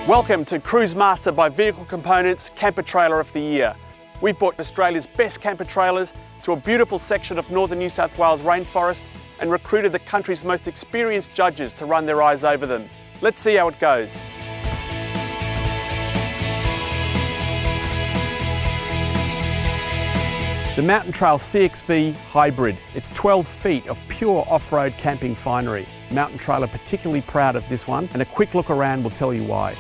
Welcome to Cruise Master by Vehicle Components Camper Trailer of the Year. We've brought Australia's best camper trailers to a beautiful section of northern New South Wales rainforest and recruited the country's most experienced judges to run their eyes over them. Let's see how it goes. The Mountain Trail CXV Hybrid. It's 12 feet of pure off-road camping finery. Mountain Trail are particularly proud of this one, and a quick look around will tell you why.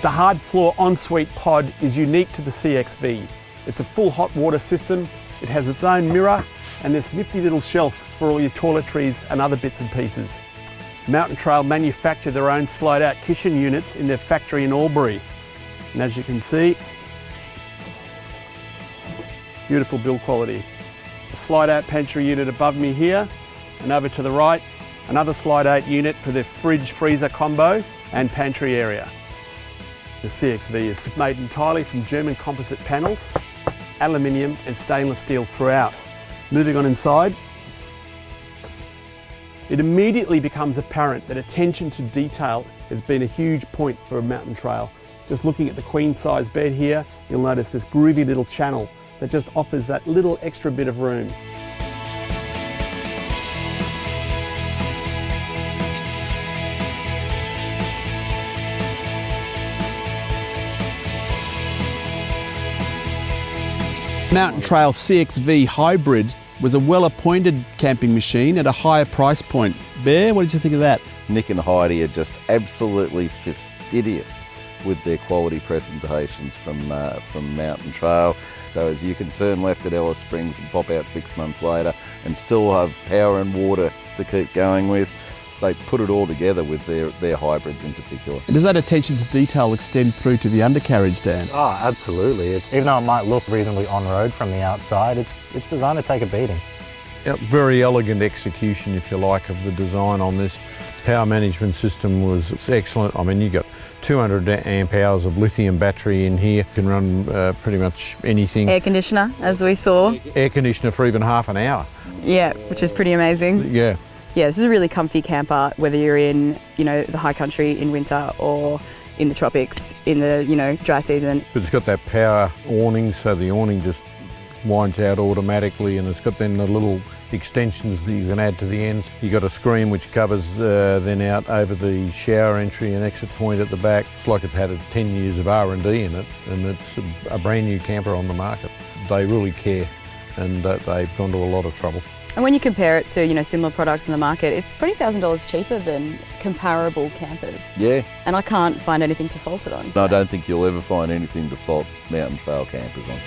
The hard floor ensuite pod is unique to the CXV. It's a full hot water system, it has its own mirror, and this nifty little shelf for all your toiletries and other bits and pieces. Mountain Trail manufacture their own slide-out kitchen units in their factory in Albury. And as you can see, beautiful build quality. A slide-out pantry unit above me here, and over to the right, another slide-out unit for their fridge-freezer combo and pantry area. The CXV is made entirely from German composite panels, aluminium and stainless steel throughout. Moving on inside, it immediately becomes apparent that attention to detail has been a huge point for a Mountain Trail. Just looking at the queen size bed here, you'll notice this groovy little channel that just offers that little extra bit of room. Mountain Trail CXV Hybrid was a well-appointed camping machine at a higher price point. Bear, what did you think of that? Nick and Heidi are just absolutely fastidious with their quality presentations from Mountain Trail. So as you can turn left at Alice Springs and pop out 6 months later and still have power and water to keep going with, they put it all together with their hybrids in particular. Does that attention to detail extend through to the undercarriage, Dan? Oh, absolutely. Even though it might look reasonably on-road from the outside, it's designed to take a beating. Yep, very elegant execution, if you like, of the design on this. Power management system was excellent. I mean, you got 200 amp hours of lithium battery in here. You can run pretty much anything. Air conditioner, as we saw. Air conditioner for even half an hour. Yeah, which is pretty amazing. Yeah. Yeah, this is a really comfy camper, whether you're in, the high country in winter or in the tropics in the, dry season. But it's got that power awning, so the awning just winds out automatically, and it's got then the little extensions that you can add to the ends. You've got a screen which covers then out over the shower entry and exit point at the back. It's like it's had 10 years of R&D in it, and it's a brand new camper on the market. They really care, and they've gone to a lot of trouble. And when you compare it to, similar products in the market, it's $20,000 cheaper than comparable campers. Yeah. And I can't find anything to fault it on. No, I don't think you'll ever find anything to fault Mountain Trail campers on.